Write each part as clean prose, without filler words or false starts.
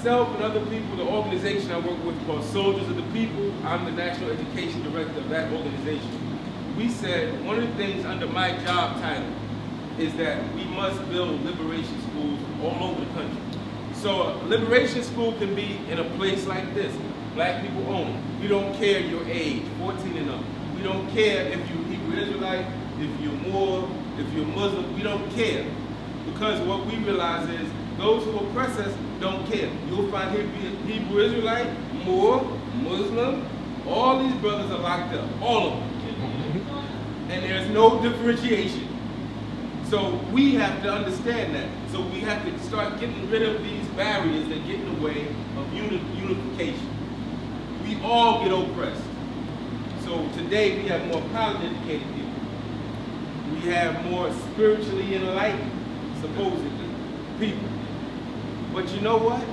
myself and other people, the organization I work with called Soldiers of the People, I'm the National Education Director of that organization. We said one of the things under my job title is that we must build liberation schools all over the country. So a liberation school can be in a place like this. Black people own it. We don't care your age, 14 and up. We don't care if you're Hebrew Israelite, if you're Moor, if you're Muslim, we don't care. Because what we realize is those who oppress us don't care. You'll find Hebrew Israelite, Moor, Muslim, all these brothers are locked up, all of them. And there's no differentiation. So we have to understand that. So we have to start getting rid of these barriers that get in the way of unification. We all get oppressed. So today we have more college educated people. We have more spiritually enlightened, supposedly, people. But you know what?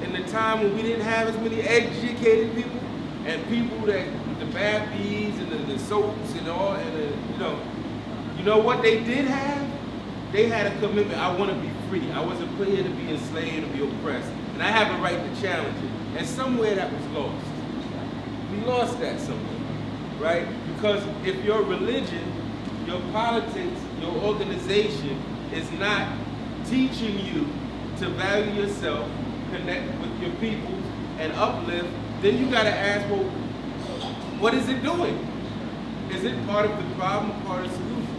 In the time when we didn't have as many educated people, and people that, the bad bees and the soaps and all, and you know what they did have? They had a commitment. I want to be free. I wasn't put here to be enslaved or be oppressed. And I have a right to challenge it. And somewhere that was lost. We lost that somewhere, right? Because if your religion, your politics, your organization is not teaching you to value yourself, connect with your people, and uplift, then you got to ask, well, what is it doing? Is it part of the problem or part of the solution?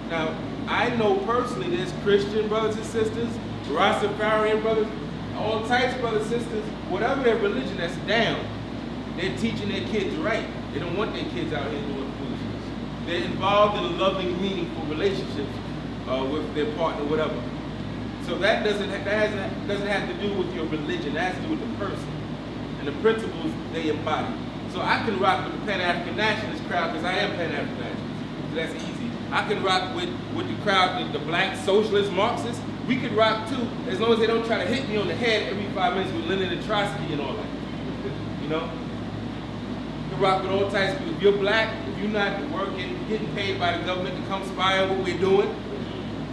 Now, I know personally there's Christian brothers and sisters, Rastafarian brothers, all types of brothers and sisters, whatever their religion that's down, they're teaching their kids right. They don't want their kids out here doing foolishness. They're involved in loving, meaningful relationships with their partner, whatever. So that doesn't have to do with your religion. That has to do with the person and the principles they embody. So I can rock with the Pan-African Nationalist crowd because I am Pan-African Nationalist. So that's easy. I can rock with the crowd, the black socialist Marxists. We could rock too, as long as they don't try to hit me on the head every 5 minutes with Lenin and Trotsky and all that. You know? You can rock with all types of people. If you're black, if you're not working, getting paid by the government to come spy on what we're doing,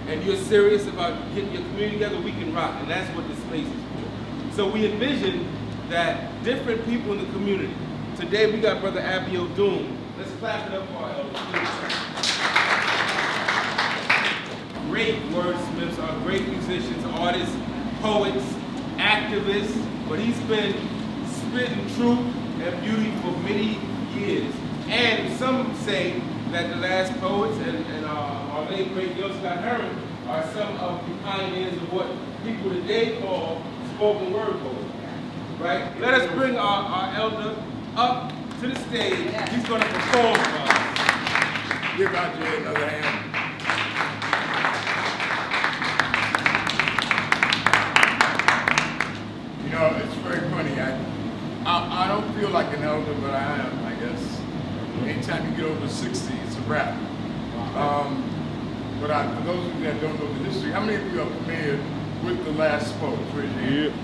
and you're serious about getting your community together, we can rock, and that's what this space is for. So we envision that different people in the community. Today we got Brother Abiodun. Let's clap it up for our elders. Great wordsmiths, are great musicians, artists, poets, activists, but he's been spitting truth and beauty for many years. And some say that the last poets and our late great Gil Scott Heron are some of the pioneers of what people today call spoken word poetry. Right? Let us bring our elder up to the stage. He's going to perform for us. Give out your another hand. You know, it's very funny. I don't feel like an elder, but I am, I guess. Anytime you get over 60, it's a wrap. But for those of you that don't know the history, how many of you are familiar with the last poets? Raise your hand.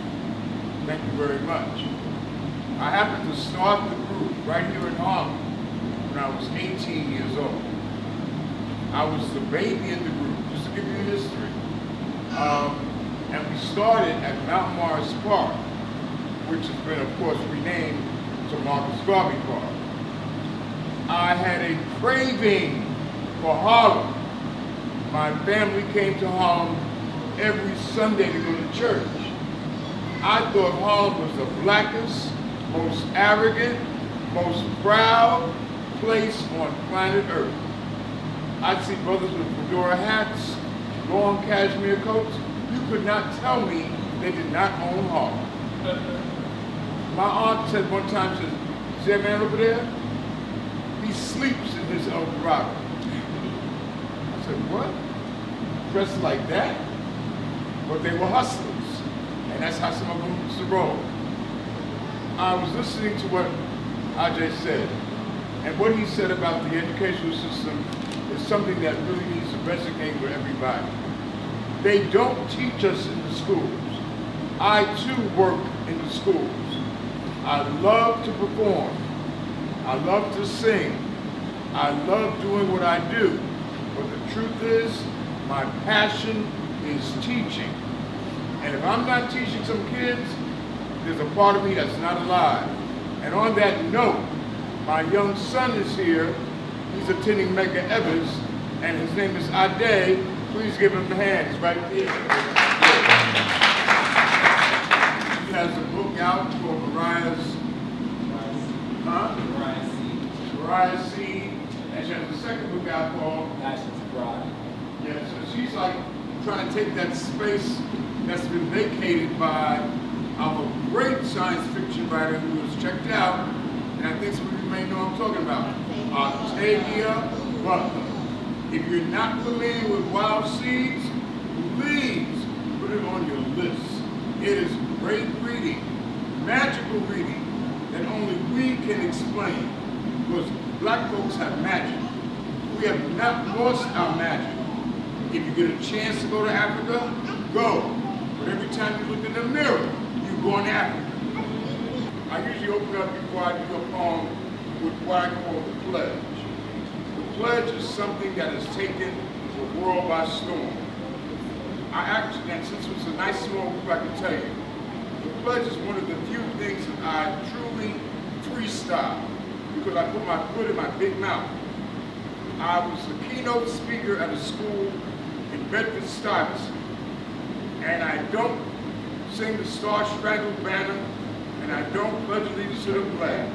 Thank you very much. I happened to start the group right here in Harlem when I was 18 years old. I was the baby in the group, just to give you history. And we started at Mount Morris Park, which has been, of course, renamed to Marcus Garvey Park. I had a craving for Harlem. My family came to Harlem every Sunday to go to church. I thought Harlem was the blackest, most arrogant, most proud place on planet Earth. I'd see brothers with fedora hats, long cashmere coats. You could not tell me they did not own Harlem. My aunt said one time, "See that man over there? He sleeps in his Eldorado." I said, "What? Dressed like that?" But they were hustlers, and that's how some of them used to roll. I was listening to what Ajay said, and what he said about the educational system is something that really needs to resonate with everybody. They don't teach us in the schools. I too work in the schools. I love to perform. I love to sing. I love doing what I do. But the truth is, my passion is teaching. And if I'm not teaching some kids, there's a part of me that's not alive. And on that note, my young son is here. He's attending Medgar Evers, and his name is Ade. Please give him a hand. He's right there. He has a book out called Mariah's Seed. And she has a second book out called Passion's Bride. Yeah, so she's like trying to take that space that's been vacated by our great science fiction writer who was checked out, and I think some of you may know what I'm talking about, Octavia Butler. If you're not familiar with Wild Seeds, please put it on your list. It is great reading, magical reading that only we can explain, because black folks have magic. We have not lost our magic. If you get a chance to go to Africa, go. But every time you look in the mirror, you're going to Africa. I usually open up before I do a poem with what I call the pledge. The pledge is something that has taken the world by storm. I actually, and since it's a nice small group, I can tell you, the pledge is one of the few things that I truly freestyle, because I put my foot in my big mouth. I was a keynote speaker at a school in Bedford-Stuyvesant, and I don't sing the Star Spangled Banner, and I don't pledge allegiance to the flag.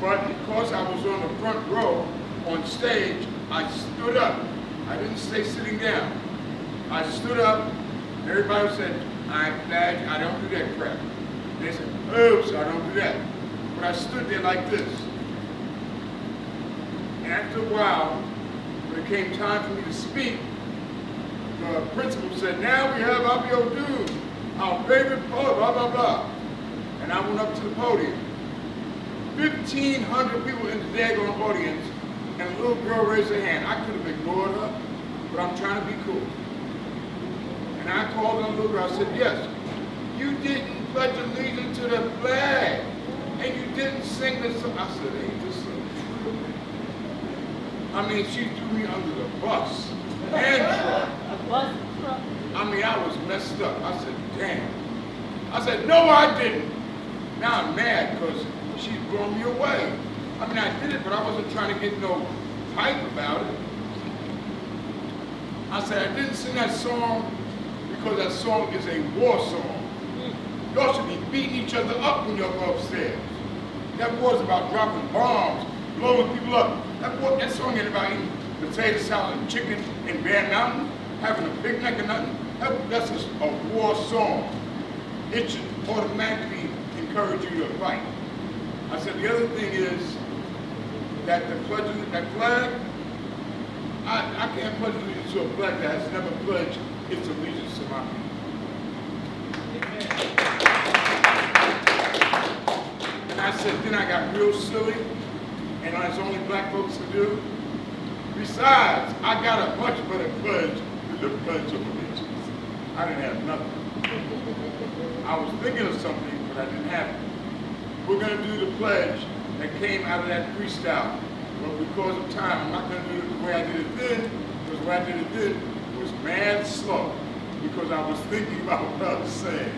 But because I was on the front row on stage, I stood up. I didn't stay sitting down. I stood up, and everybody said, I pledge, I don't do that crap. They said, oops, I don't do that. But I stood there like this. And after a while, when it came time for me to speak, the principal said, now we have Abiodun, our favorite poet, blah, blah, blah. And I went up to the podium. 1,500 people in the daggone audience, and a little girl raised her hand. I could have ignored her, but I'm trying to be cool. And I called on the little girl, I said, yes, you didn't pledge allegiance to the flag, and you didn't sing the song. I said, ain't this so true? I mean, she threw me under the bus and truck. I mean, I was messed up. I said, damn. I said, no, I didn't. Now I'm mad because she's blown me away. I mean, I did it, but I wasn't trying to get no hype about it. I said, I didn't sing that song because that song is a war song. Y'all should be beating each other up when y'all go upstairs. That war's about dropping bombs, blowing people up. That song ain't about eating potato salad and chicken in Bear Mountain, having a picnic or nothing. That's just a war song. It should automatically encourage you to fight. I said, the other thing is that that flag, I can't pledge allegiance to a flag that has never pledged its allegiance to my people. And I said, then I got real silly, and as only black folks can do. Besides, I got a much better pledge than the Pledge of Allegiance. I didn't have nothing. I was thinking of something, but I didn't have it. We're going to do the pledge that came out of that freestyle. But because of time, I'm not going to do it the way I did it then, because the way I did it then was mad slow, because I was thinking about what I was saying.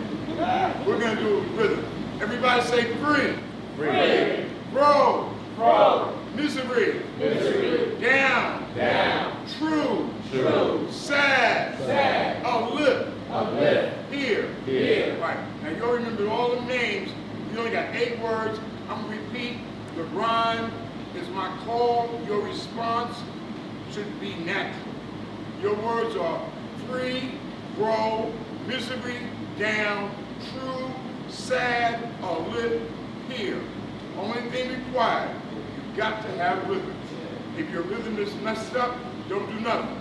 We're going to do it with rhythm. Everybody say free. Free. Grow. Grow. Misery. Misery. Down. Down. True. True. Sad. Sad. Uplift. Uplift. Here. Here. Right. Now you all remember all the names. You only got 8 words. I'm going to repeat. The rhyme is my call. Your response should be natural. Your words are free, grow, misery, down, true, sad, uplift, here. Only thing required, you've got to have rhythm. If your rhythm is messed up, don't do nothing.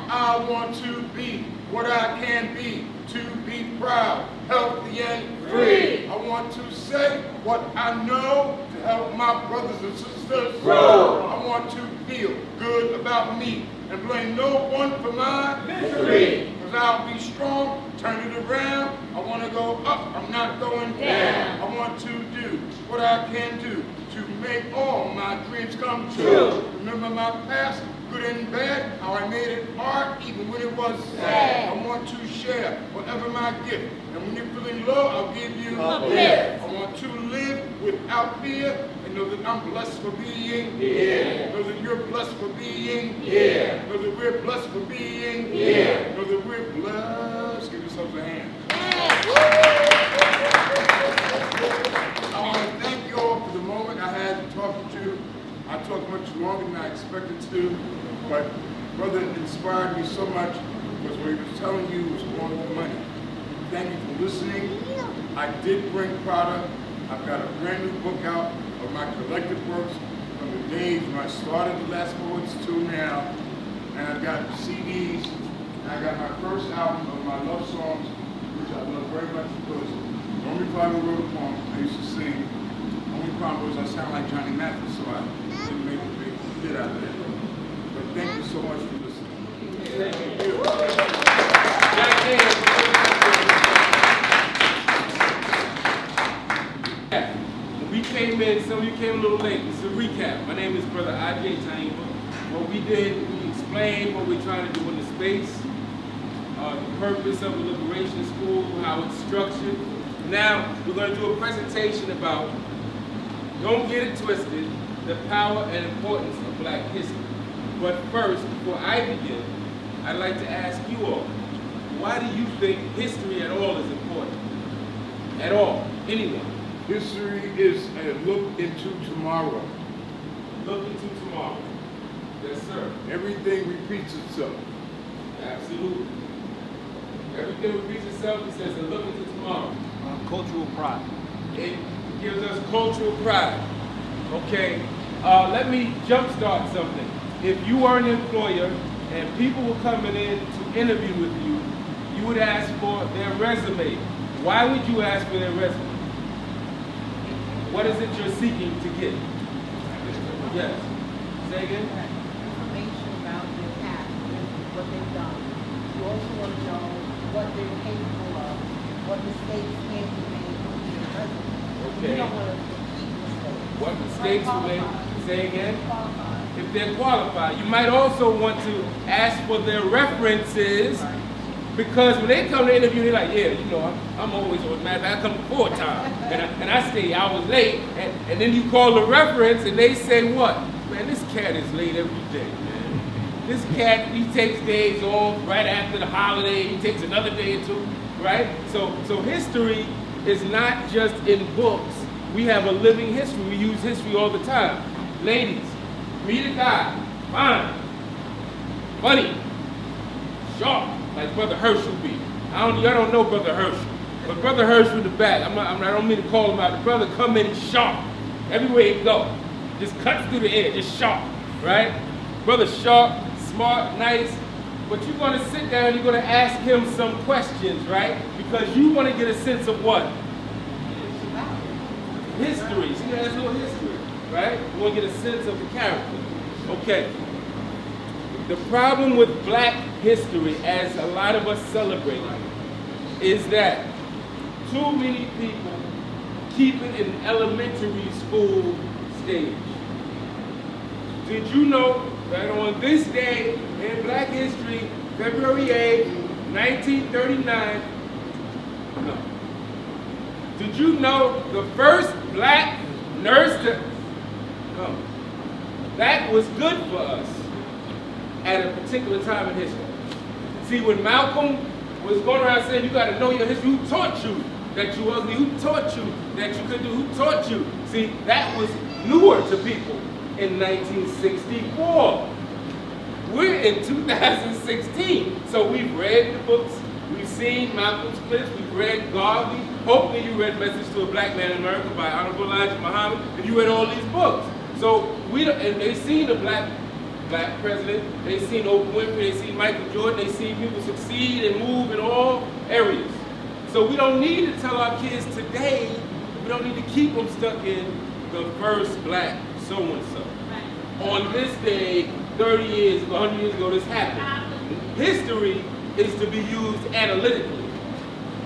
I want to be what I can be, to be proud, healthy, and free. I want to say what I know to help my brothers and sisters grow. I want to feel good about me and blame no one for my misery. Because I'll be strong, turn it around. I want to go up, I'm not going down. I want to do what I can do to make all my dreams come true. Remember my past, good and bad, how I made it hard even when it was sad. I want to share whatever my gift. And when you're feeling low, I'll give you Uplift. I want to live without fear and know that I'm blessed for being Yeah. Know that you're blessed for being Yeah. Know that we're blessed for being Yeah. Know that we're blessed. Give yourselves a hand. I want to thank you all for the moment I had talking to you. I talked much longer than I expected to, but brother inspired me so much because what he was telling you was going for money. Thank you for listening. I did bring product. I've got a brand new book out of my collected works from the days when I started the Last Poets to now. And I've got CDs. I got my first album of my love songs, which I love very much because the only problem I wrote a poem I used to sing. The only problem was I sound like Johnny Mathis, so I didn't make a big hit out of it. But thank you so much for listening. Thank you. Jack Daniels. When we came in, some of you came a little late. This is a recap. My name is Brother I.J. Taimba. What we did, we explained what we're trying to do in the space, the purpose of the Liberation School, how it's structured. Now, we're going to do a presentation about, don't get it twisted, the power and importance of Black history. But first, before I begin, I'd like to ask you all, why do you think history at all is important? At all? Anyone? History is a look into tomorrow. Look into tomorrow. Yes, sir. Everything repeats itself. Absolutely. Everything repeats itself. It says to look into tomorrow. Cultural pride. It gives us cultural pride. Okay, let me jumpstart something. If you were an employer and people were coming in to interview with you, you would ask for their resume. Why would you ask for their resume? What is it you're seeking to get? Yes. Say again? Information about their past, what they've done. You also want to know what they're capable of, what mistakes can be made on their resume. Okay. You don't want to repeat mistakes. What mistakes were made? Say again? Qualified. If they're qualified. You might also want to ask for their references, because when they come to interview, they're like, yeah, you know, I'm always on math. I come before time, and I stay hours late, and then you call the reference, and they say what? Man, this cat is late every day, man. This cat, he takes days off right after the holiday. He takes another day or two, right? So history is not just in books. We have a living history. We use history all the time. Ladies, meet a guy, fine, funny, sharp, like Brother Herschel be. Y'all don't know Brother Herschel, but Brother Herschel in the back, I don't mean to call him out. The brother come in sharp, everywhere he go, just cuts through the air, just sharp, right? Brother sharp, smart, nice, but you're gonna sit down, you're gonna ask him some questions, right? Because you wanna get a sense of what? History. See, there's no history, right? You want to get a sense of the character. Okay. The problem with Black history, as a lot of us celebrate, is that too many people keep it in elementary school stage. Did you know that on this day in Black history, February 8, 1939, no. Did you know the first Black nurse to, no, that was good for us at a particular time in history. See, when Malcolm was going around saying you got to know your history, who taught you that you ugly? Who taught you that you could do? Who taught you? See, that was newer to people in 1964. We're in 2016, so we've read the books, we've seen Malcolm's clips, we've read Garvey. Hopefully you read Message to a Black Man in America by Honorable Elijah Muhammad, and you read all these books. So and they seen the black president, they seen Oprah Winfrey, they seen Michael Jordan, they seen people succeed and move in all areas. So we don't need to tell our kids today, we don't need to keep them stuck in the first Black so-and-so. On this day, 30 years ago, 100 years ago, this happened. History is to be used analytically.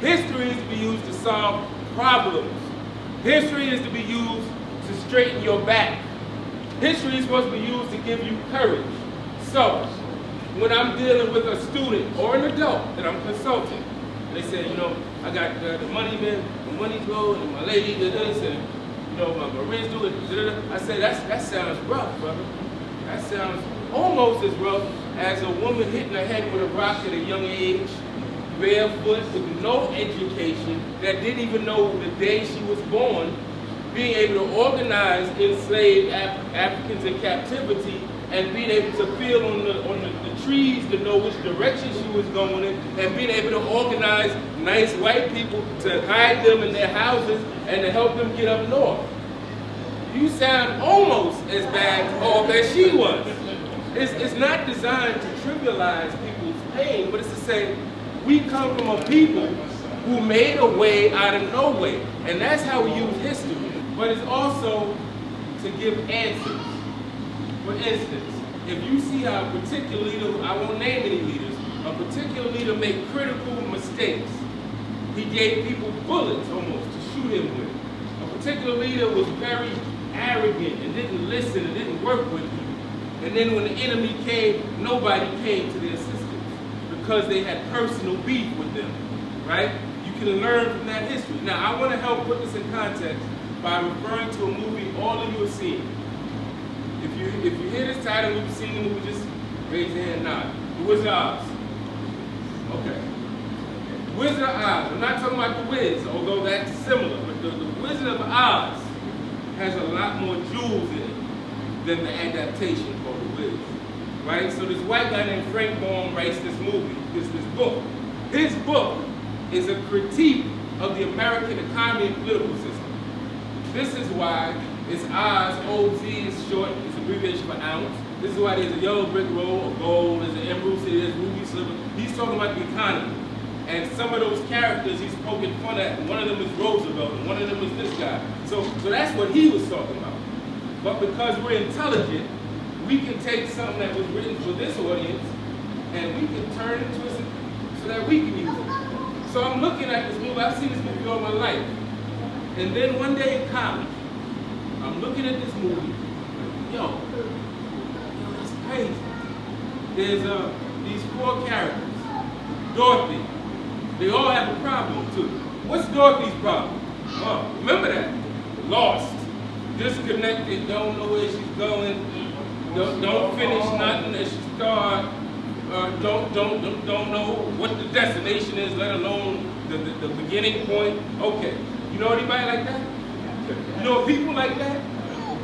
History is to be used to solve problems. History is to be used to straighten your back. History is supposed to be used to give you courage. So, when I'm dealing with a student or an adult that I'm consulting, they say, you know, I got the money, man, the money go, and my lady did this, and, you know, my rent's do it. I say, that sounds rough, brother. That sounds almost as rough as a woman hitting her head with a rock at a young age, barefoot, with no education, that didn't even know the day she was born, being able to organize enslaved Africans in captivity, and being able to feel on the trees to know which direction she was going in, and being able to organize nice white people to hide them in their houses and to help them get up north. You sound almost as bad off as she was. It's not designed to trivialize people's pain, but it's to say, we come from a people who made a way out of no way, and that's how we use history. But it's also to give answers. For instance, if you see how a particular leader, I won't name any leaders, a particular leader made critical mistakes. He gave people bullets almost to shoot him with. A particular leader was very arrogant and didn't listen and didn't work with people. And then when the enemy came, nobody came to their assistance because they had personal beef with them, right? You can learn from that history. Now, I want to help put this in context by referring to a movie all of you have seen. If you hear this title and you've seen the movie, just raise your hand now. The Wizard of Oz. Okay. Wizard of Oz. I'm not talking about The Wiz, although that's similar, but the Wizard of Oz has a lot more jewels in it than the adaptation called The Wiz. Right? So this white guy named Frank Baum writes this movie, this book. His book is a critique of the American economy and political system. This is why it's Oz, OZ is short, it's abbreviation for ounce. This is why there's a yellow brick road, a gold, there's an emerald city, there's ruby silver. He's talking about the economy. And some of those characters he's poking fun at. One of them is Roosevelt, and one of them is this guy. So that's what he was talking about. But because we're intelligent, we can take something that was written for this audience, and we can turn it to it so that we can use it. So I'm looking at this movie, I've seen this movie all my life. And then one day in college, I'm looking at this movie, yo, that's crazy. There's these 4 characters. Dorothy, they all have a problem too. What's Dorothy's problem? Oh, remember that? Lost, disconnected, don't know where she's going, don't finish nothing that she started, don't know what the destination is, let alone the beginning point. Okay, you know anybody like that? You know people like that?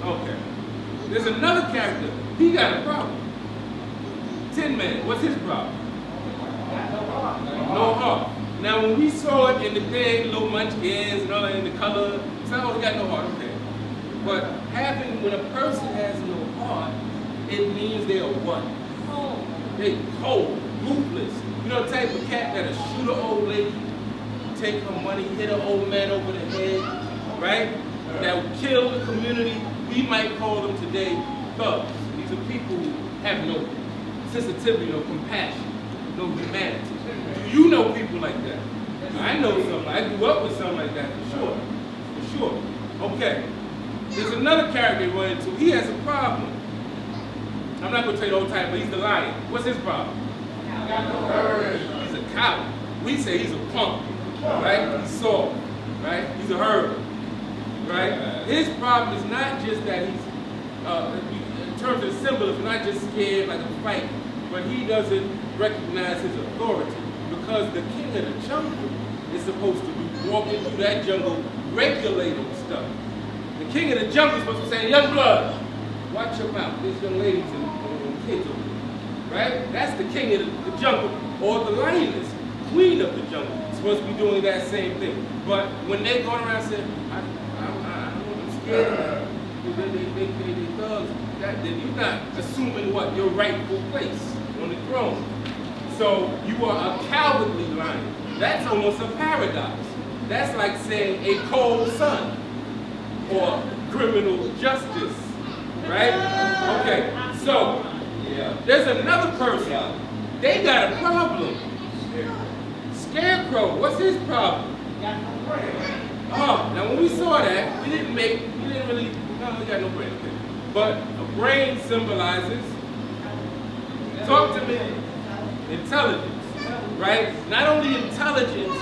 Okay. There's another character, he got a problem. Tin Man, what's his problem? No heart. Now when we saw it in the big little munchkins and all that in the color, it's like, oh, he got no heart, okay. But when a person has no heart, it means they are what? They cold, ruthless. You know the type of cat that'll shoot an old lady, take her money, hit an old man over the head, right? That will kill the community. We might call them today thugs. These are people who have no sensitivity, no compassion, no humanity. You know people like that. I know some. I grew up with something like that for sure. For sure. Okay. There's another character they run into. He has a problem. I'm not going to tell you the whole time, but he's the lion. What's his problem? He's a coward. We say he's a punk, right? He's soft, right? He's a herb, right? His problem is not just that he's, in terms of symbolism, not just scared like a fight, but he doesn't recognize his authority because the king of the jungle is supposed to be walking through that jungle regulating stuff. The king of the jungle is supposed to say, young blood, watch your mouth. There's young ladies and kids over there, right? That's the king of the jungle. Or the lioness, queen of the jungle, is supposed to be doing that same thing. But when they go around saying, I'm scared, they thugs, then you're not assuming what? Your rightful place on the throne. So you are a cowardly lion. That's almost a paradox. That's like saying a cold sun or criminal justice, right? Okay, so there's another person. They got a problem. Scarecrow, what's his problem? Oh, now when we saw that, we didn't really, no, we got no brain. Okay. But a brain symbolizes Talk to me. Intelligence, right? Not only intelligence,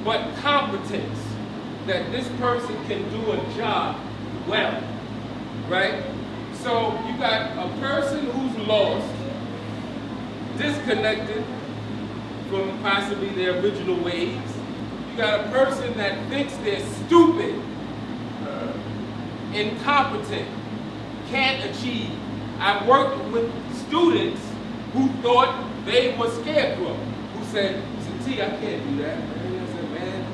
but competence. That this person can do a job well, right? So you got a person who's lost, disconnected from possibly their original ways. You got a person that thinks they're stupid, incompetent, can't achieve. I've worked with students who thought they were scarecrow, who said, T, I can't do that. And I said, man,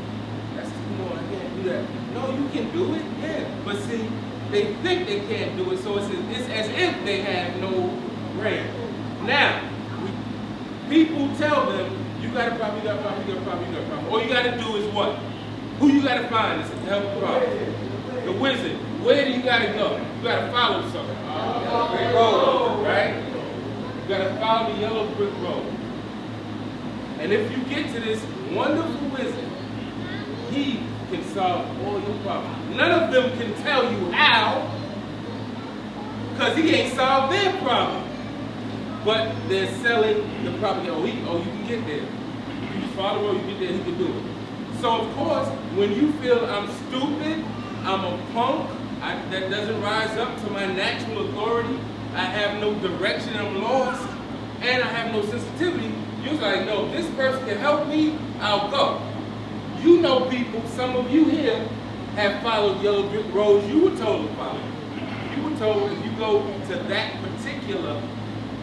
that's too long, I can't do that. No, you can do it, yeah. But see, they think they can't do it, so it's as if they have no brain. Now, people tell them, you got a problem, you got a problem, you got a problem, you got a problem. All you got to do is what? Who you got to find to help the problem? The wizard. Where do you got to go? You got to follow something. Brick road, right? You got to follow the yellow brick road. And if you get to this wonderful wizard, he can solve all your problems. None of them can tell you how, because he ain't solved their problem. But they're selling the property. Oh, you can get there. You just follow the road, you get there, he can do it. So of course, when you feel I'm stupid, I'm a punk, that doesn't rise up to my natural authority, I have no direction, I'm lost, and I have no sensitivity, you're like, no, this person can help me, I'll go. You know people, some of you here have followed yellow brick roads you were told to follow. You were told if you go to that particular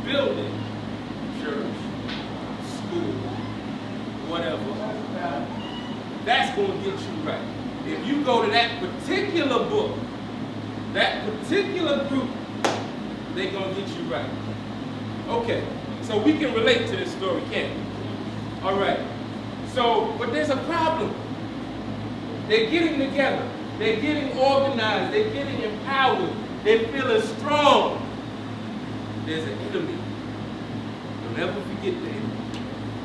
building, church, school, whatever, that's going to get you right. If you go to that particular book, that particular group, they're going to get you right. Okay, so we can relate to this story, can't we? All right. So, but there's a problem. They're getting together. They're getting organized. They're getting empowered. They're feeling strong. There's an enemy. Don't ever forget the enemy.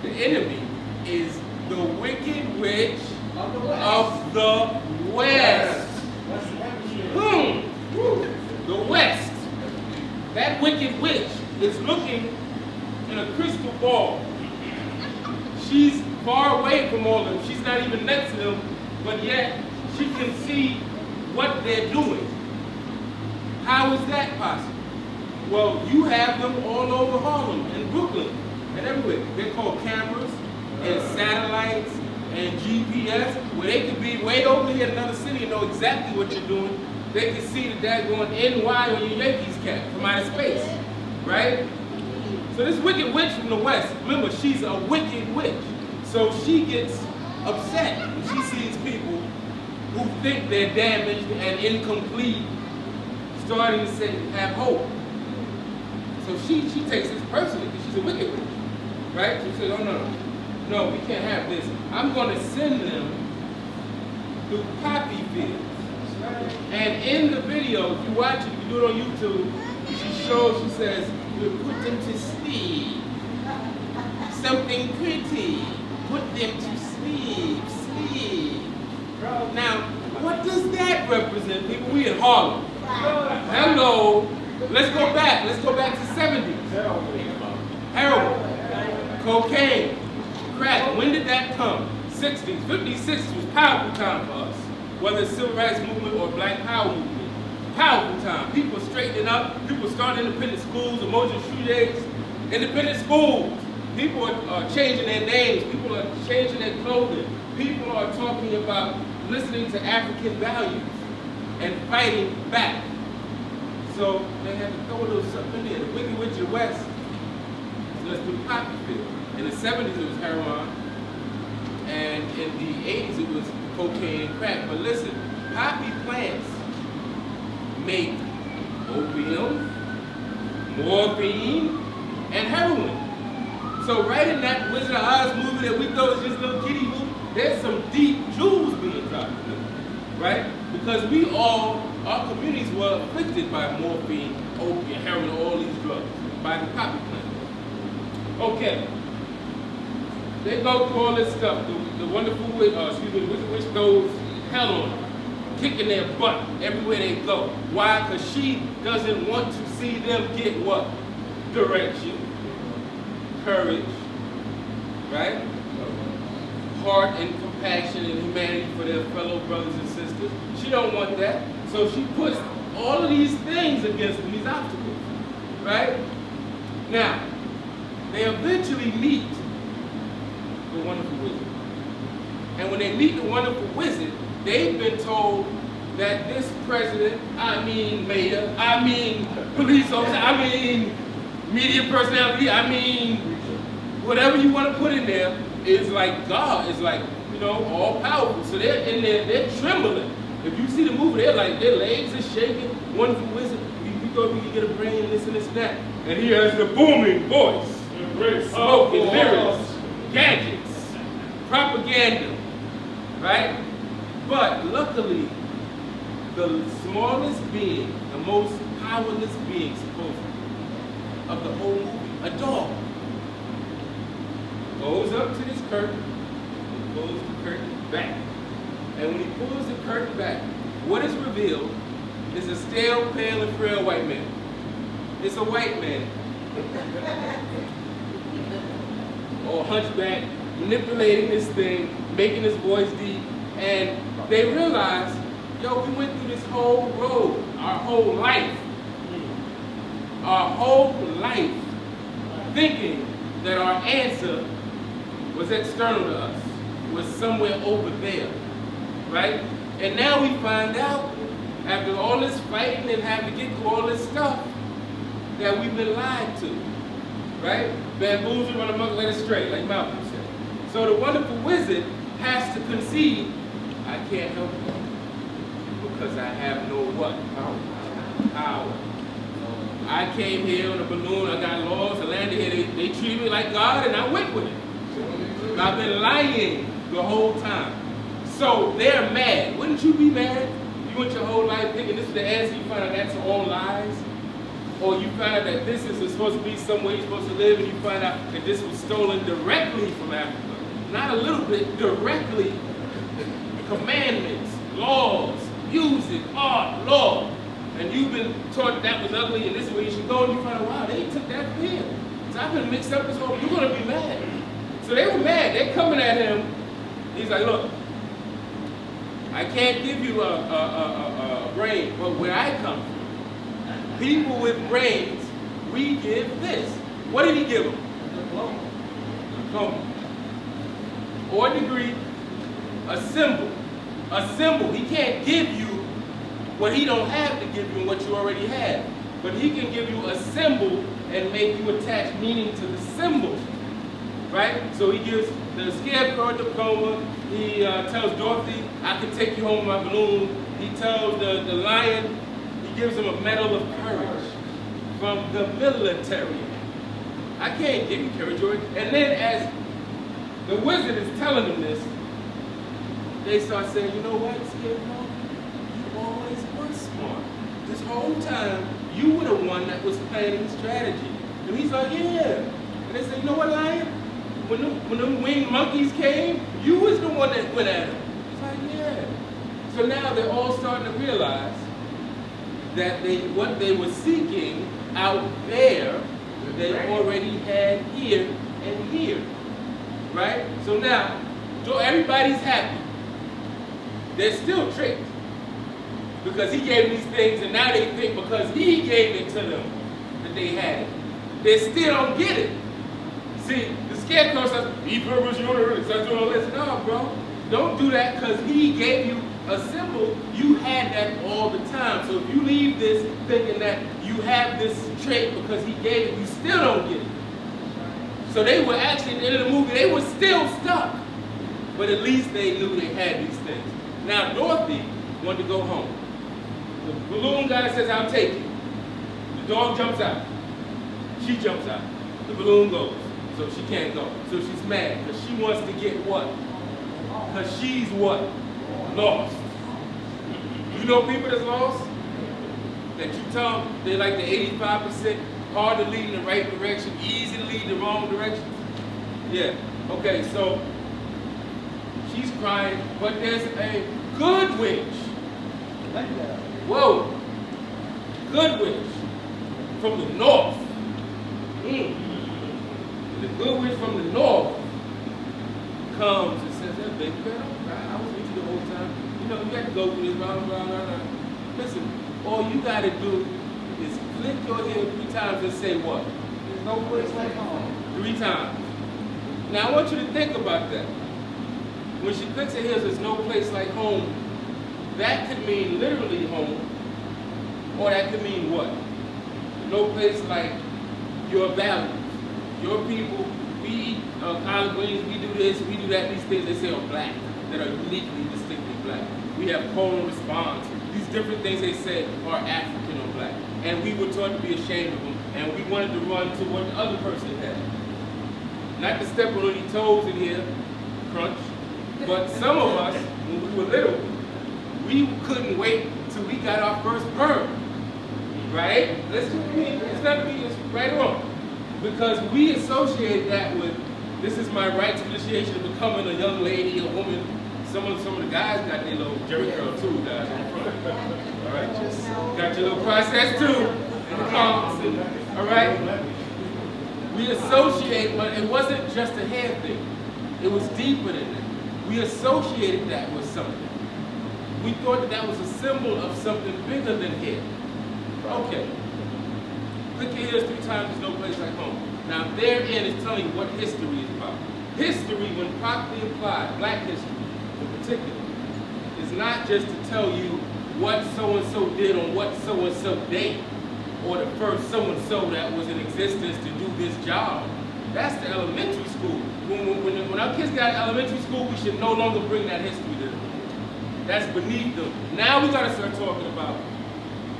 The enemy is the wicked witch of the West. The West. That wicked witch is looking in a crystal ball. She's far away from all of them. She's not even next to them, but yet she can see what they're doing. How is that possible? Well, you have them all over Harlem and Brooklyn and everywhere. They're called cameras and satellites and GPS, where they could be way over here in another city and know exactly what you're doing. They can see the daggone NY on your Yankees cap from outer space, right? So this wicked witch from the West, remember, she's a wicked witch. So she gets upset when she sees people who think they're damaged and incomplete starting to say, have hope. So she takes this personally because she's a wicked witch, right? She says, oh no, we can't have this. I'm going to send them through poppy fields. And in the video, if you watch it, you do it on YouTube, she says, we'll put them to sleep. Something pretty. Put them to sleep. Now, what does that represent, people? We in Harlem. Hello. Let's go back to 70s. Heroin, cocaine, crack. When did that come? 60s, 50s, 60s was powerful time for us. Whether it's civil rights movement or black power movement. Powerful time. People straightening up. People starting independent schools, emotional shootings, independent schools. People are changing their names. People are changing their clothing. People are talking about listening to African values and fighting back. So they had to throw a little something in there. The Wicked Witch of the West, so let's do the poppy field. In the 70s it was heroin, and in the 80s it was cocaine and crack. But listen, poppy plants make opium, morphine, and heroin. So right in that Wizard of Oz movie that we thought was just little kiddie movie, there's some deep jewels being dropped in there, right? Because our communities were afflicted by morphine, opium, heroin, all these drugs, by the poppy plant. Okay. They go through all this stuff. The wonderful witch, the wicked witch goes hell on them, kicking their butt everywhere they go. Why? Because she doesn't want to see them get what? Direction. courage, right? Heart and compassion and humanity for their fellow brothers and sisters. She don't want that. So she puts all of these things against them, these obstacles, right? Now, they eventually meet the wonderful wizard. And when they meet the wonderful wizard, they've been told that this president, I mean mayor, I mean police officer, I mean media personality, I mean whatever you want to put in there, is like God, is like, you know, all powerful. So they're in there, they're trembling. If you see the movie, they're like, their legs are shaking. Wonderful wizard, we thought we could get a brain, this and this and that. And he has the booming voice, smoking lyrics, gadgets, propaganda, right? But luckily, the smallest being, the most powerless being, supposedly, of the whole movie, a dog, goes up to this curtain and pulls the curtain back. And when he pulls the curtain back, what is revealed is a stale, pale, and frail white man. It's a white man. Or hunchback, manipulating this thing, making his voice deep, and they realize, yo, we went through this whole road, our whole life, thinking that our answer was external to us, was somewhere over there, right? And now we find out, after all this fighting and having to get through all this stuff, that we've been lied to, right? Bamboozled, run amok, led astray, like Malcolm said. So the wonderful wizard has to concede, I can't help you, because I have no what? Power. I came here on a balloon, I got lost, I landed here, they treated me like God, and I went with it. I've been lying the whole time. So they're mad. Wouldn't you be mad? You went your whole life thinking this is the answer, you find out that's all lies? Or you find out that this is supposed to be somewhere you're supposed to live, and you find out that this was stolen directly from Africa. Not a little bit, directly. Commandments, laws, music, art, law. And you've been taught that was ugly and this is where you should go, and you find out, wow, they took that from here. So I've been mixed up this whole, you're gonna be mad. So they were mad, they're coming at him. He's like, look, I can't give you a brain, but where I come from, people with brains, we give this. What did he give them? A diploma. Or a degree, a symbol. A symbol. He can't give you what he don't have to give you and what you already have. But he can give you a symbol and make you attach meaning to the symbol. Right? So he gives the scarecrow a diploma. He tells Dorothy, I can take you home in my balloon. He tells the lion, he gives him a medal of courage from the military. I can't give you courage, George. And then as the wizard is telling them this, they start saying, you know what, Scarecrow? You always were smart. This whole time, you were the one that was planning the strategy. And he's like, yeah. And they say, you know what, Lion? When them winged monkeys came, you was the one that went at them. It's like, yeah. So now they're all starting to realize that what they were seeking out there, they already had here and here. Right? So now, everybody's happy. They're still tricked. Because he gave these things, and now they think because he gave it to them that they had it. They still don't get it. See, the scarecrow says, be purpose, you starts doing all this. No, bro. Don't do that because he gave you a symbol. You had that all the time. So if you leave this thinking that you have this trait because he gave it, you still don't get it. So they were actually, at the end of the movie, they were still stuck. But at least they knew they had these things. Now, Dorothy wanted to go home. The balloon guy says, I'll take you. The dog jumps out. She jumps out. The balloon goes. So she can't go. So she's mad because she wants to get what? Because she's what? Lost. You know people that's lost? That you tell them they're like the 85%, hard to lead in the right direction, easy to lead in the wrong direction. Yeah. Okay, so she's crying, but there's a good witch. Whoa. Good witch from the north. The good witch from the north comes and says, "Hey, baby girl, I was with you the whole time. You know, you got to go through this, blah, blah, blah, blah, blah." Listen, all you got to do is click your heel 3 times and say what? There's no place like home. 3 times. Now, I want you to think about that. When she clicks her heels, there's no place like home. That could mean literally home, or that could mean what? No place like your values, your people. We eat collard greens, we do this, we do that. These things they say are black, that are uniquely, distinctly black. We have colon response. These different things they say are African or black. And we were taught to be ashamed of them, and we wanted to run to what the other person had. Not to step on any toes in here, crunch, but some of us, when we were little, we couldn't wait till we got our first perm, right? It's not me, it's right or wrong. Because we associate that with, this is my right to initiation of becoming a young lady, a woman. Some of the guys got their little jerry curl too, guys, in front. All right, got your little process too, in the comments, all right? We associate, but it wasn't just a hair thing. It was deeper than that. We associated that with something. We thought that that was a symbol of something bigger than hair. Okay. Click your heels 3 times, there's no place like home. Now, therein is telling you what history is about. History, when properly applied, black history in particular, is not just to tell you what so-and-so did on what so-and-so date, or the first so-and-so that was in existence to do this job. That's the elementary school. When our kids got to elementary school, we should no longer bring that history to them. That's beneath them. Now we got to start talking about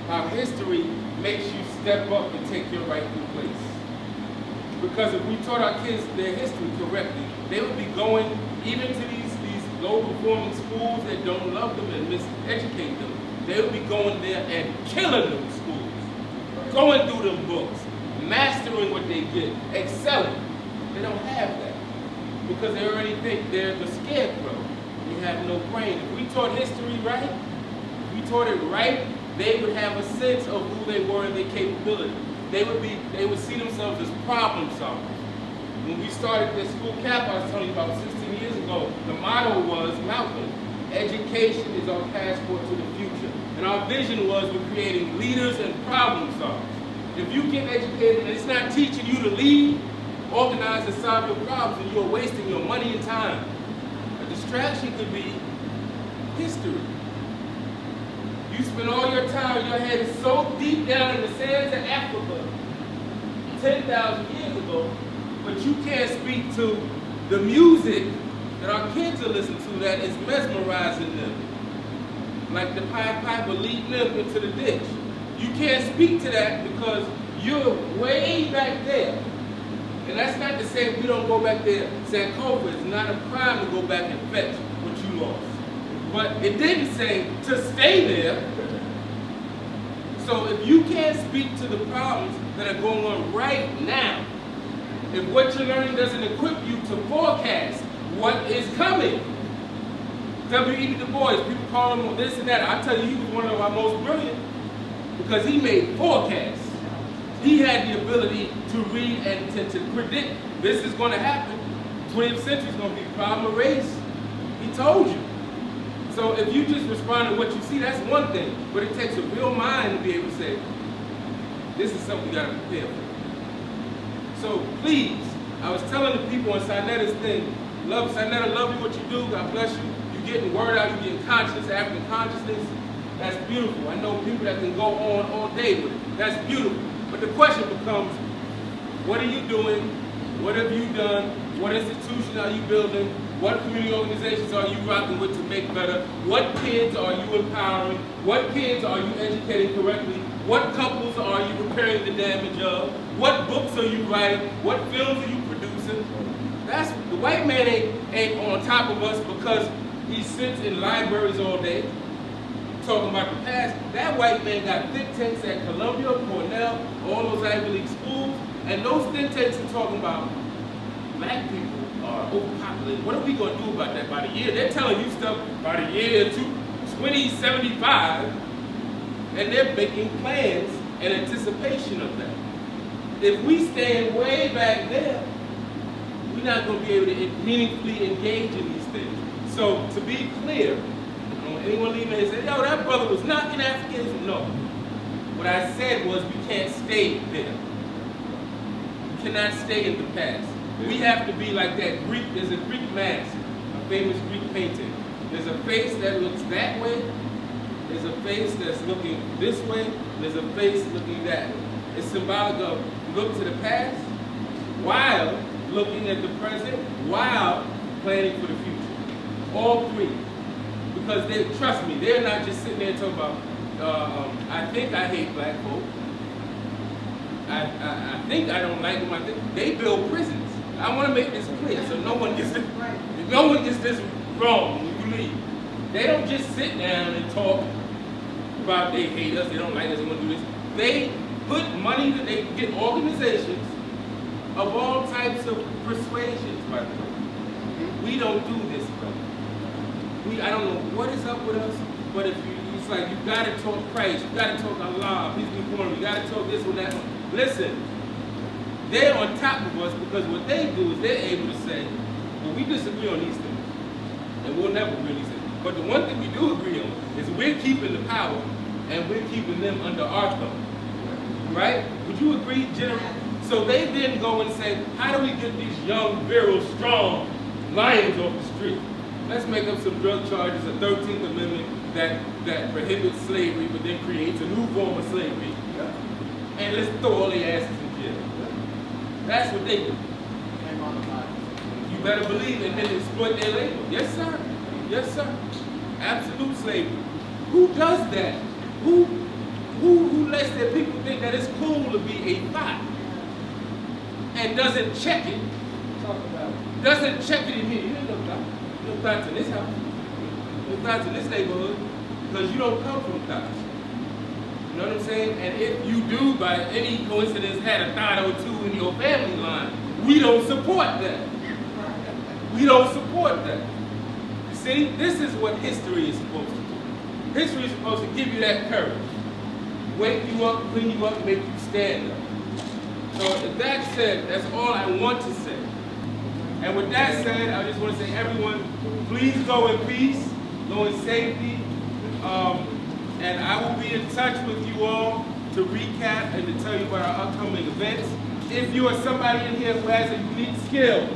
how history makes you step up and take your rightful place. Because if we taught our kids their history correctly, they would be going even to these low-performing schools that don't love them and miseducate them. They would be going there and killing them schools, going through them books, mastering what they get, excelling. They don't have that because they already think they're the scarecrow. They have no brain. If we taught history right, if we taught it right, they would have a sense of who they were and their capability. They would see themselves as problem solvers. When we started this school cap, I was telling you about 16 years ago, the motto was Malcolm, education is our passport to the future. And our vision was we're creating leaders and problem solvers. If you get educated and it's not teaching you to lead, organize, and solve your problems, and you're wasting your money and time. A distraction could be history. You spend all your time, your head is so deep down in the sands of Africa, 10,000 years ago, but you can't speak to the music that our kids are listening to that is mesmerizing them. Like the Pied Piper leading them into the ditch. You can't speak to that because you're way back there. And that's not to say we don't go back there. Sankofa is not a crime to go back and fetch what you lost. But it didn't say to stay there. So if you can't speak to the problems that are going on right now, if what you're learning doesn't equip you to forecast what is coming, W.E.B. Du Bois, people call him this and that. I tell you, he was one of our most brilliant because he made forecasts. He had the ability to read and to predict this is going to happen. 20th century is going to be problem of race. He told you. So if you just respond to what you see, that's one thing. But it takes a real mind to be able to say, this is something we got to prepare for. So please, I was telling the people on Sinetta's thing, Sinetta, love you what you do, God bless you. You're getting word out, you're getting conscious, African consciousness. That's beautiful. I know people that can go on all day with it. That's beautiful. But the question becomes, what are you doing? What have you done? What institution are you building? What community organizations are you rocking with to make better? What kids are you empowering? What kids are you educating correctly? What couples are you repairing the damage of? What books are you writing? What films are you producing? That's the white man ain't on top of us because he sits in libraries all day talking about the past. That white man got think tanks at Columbia, Cornell, all those Ivy League schools, and those think tanks are talking about black people are overpopulated. What are we going to do about that by the year? They're telling you stuff by the year 2075, and they're making plans in anticipation of that. If we stand way back there, we're not going to be able to meaningfully engage in these things. So to be clear, I don't want anyone leaving here and say, yo, that brother was knocking Africans. No. What I said was we can't stay there. We cannot stay in the past. We have to be like that Greek, there's a Greek mask, a famous Greek painting. There's a face that looks that way, there's a face that's looking this way, and there's a face looking that way. It's symbolic of look to the past while looking at the present, while planning for the future. All three. Because they, trust me, they're not just sitting there talking about, I think I hate black folk. I think I don't like them. I think they build prisons. I want to make this clear so no one gets this wrong when you leave. They don't just sit down and talk about they hate us, they don't like us, they want to do this. They put money that they get organizations of all types of persuasions, by the way. We don't do this, brother. I don't know what is up with us, but if you, it's like you gotta talk Christ, you gotta talk Allah, peace be upon him, you gotta talk this one, that one. Listen, they're on top of us because what they do is they're able to say, well, we disagree on these things, and we'll never agree on these things. But the one thing we do agree on is we're keeping the power, and we're keeping them under our thumb. Right? Would you agree, General? So they then go and say, how do we get these young, virile, strong lions off the street? Let's make up some drug charges, a 13th Amendment that prohibits slavery, but then creates a new form of slavery. And let's throw all their asses in jail. That's what they do. You better believe it, and then exploit their labor. Yes, sir. Yes, sir. Absolute slavery. Who does that? Who lets their people think that it's cool to be a thought and doesn't check it? Talk about it. Doesn't check it immediately. You ain't no thought. No thoughts in this house. No thoughts in this neighborhood. Because you don't come from thoughts. You know what I'm saying? And if you do, by any coincidence, had a thought or two in your family line, we don't support that. We don't support that. You see, this is what history is supposed to do. History is supposed to give you that courage. Wake you up, clean you up, make you stand up. So if that said, that's all I want to say. And with that said, I just want to say, everyone, please go in peace, go in safety. And I will be in touch with you all to recap and to tell you about our upcoming events. If you are somebody in here who has a unique skill,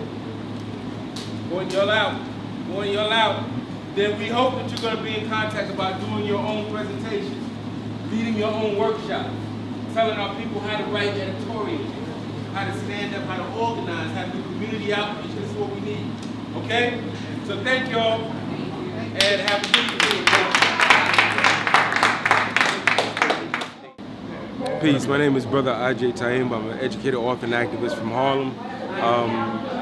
going y'all out, then we hope that you're going to be in contact about doing your own presentations, leading your own workshops, telling our people how to write editorials, how to stand up, how to organize, how to do community outreach. This is what we need. Okay? So thank y'all, and have a good day. Peace. My name is Brother Ajay Taim. I'm an educated author and activist from Harlem.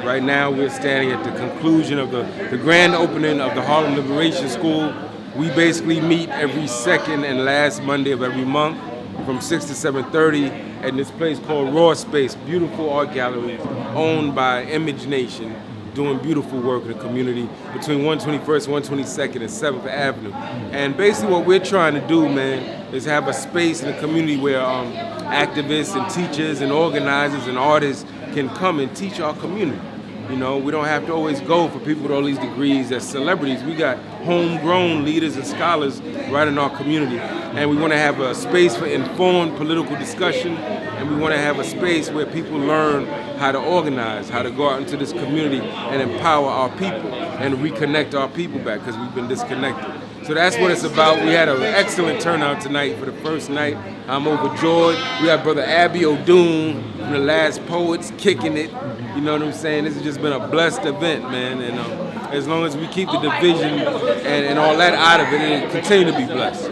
Right now we're standing at the conclusion of the grand opening of the Harlem Liberation School. We basically meet every second and last Monday of every month from 6 to 7:30 at this place called Raw Space, beautiful art gallery owned by Image Nation, doing beautiful work in the community between 121st, 122nd, and 7th Avenue. And basically what we're trying to do, man, is have a space in the community where activists and teachers and organizers and artists can come and teach our community. You know, we don't have to always go for people with all these degrees as celebrities. We got homegrown leaders and scholars right in our community. And we want to have a space for informed political discussion, and we want to have a space where people learn how to organize, how to go out into this community and empower our people and reconnect our people back, because we've been disconnected. So that's what it's about. We had an excellent turnout tonight for the first night. I'm overjoyed. We have Brother Abiodun from the Last Poets kicking it. You know what I'm saying? This has just been a blessed event, man. And as long as we keep the division and all that out of it, it'll continue to be blessed.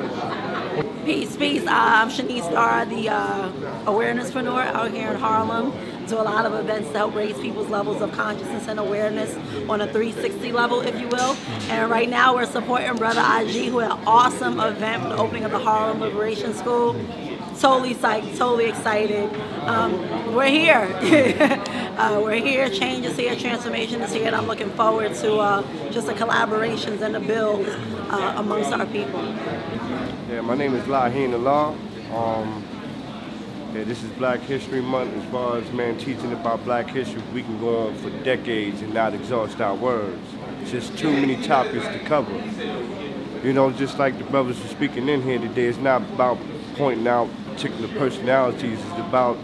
Peace, peace. I'm Shanice Starr, the awareness-preneur out here in Harlem. Do a lot of events to help raise people's levels of consciousness and awareness on a 360 level, if you will. And right now we're supporting Brother IG, who had an awesome event for the opening of the Harlem Liberation School. Totally psyched, totally excited. We're here. We're here, change is here, transformation is here, and I'm looking forward to just the collaborations and the build amongst our people. Yeah, my name is Lahin Allah. Yeah, this is Black History Month. As far as, man, teaching about Black history, we can go on for decades and not exhaust our words. It's just too many topics to cover. You know, just like the brothers were speaking in here today, it's not about pointing out particular personalities. It's about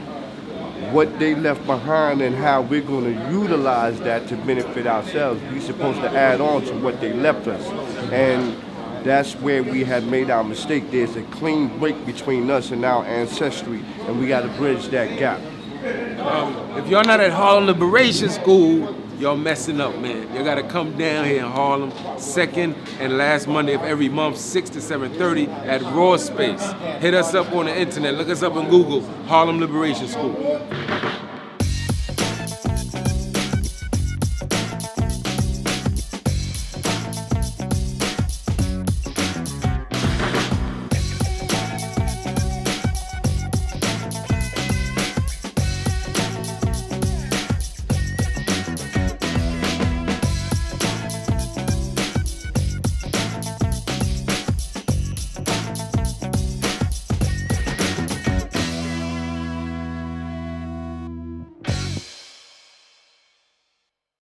what they left behind and how we're going to utilize that to benefit ourselves. We're supposed to add on to what they left us. And that's where we have made our mistake. There's a clean break between us and our ancestry, and we got to bridge that gap. If y'all not at Harlem Liberation School, y'all messing up, man. You gotta come down here in Harlem, second and last Monday of every month, 6 to 7:30 at Raw Space. Hit us up on the internet. Look us up on Google, Harlem Liberation School.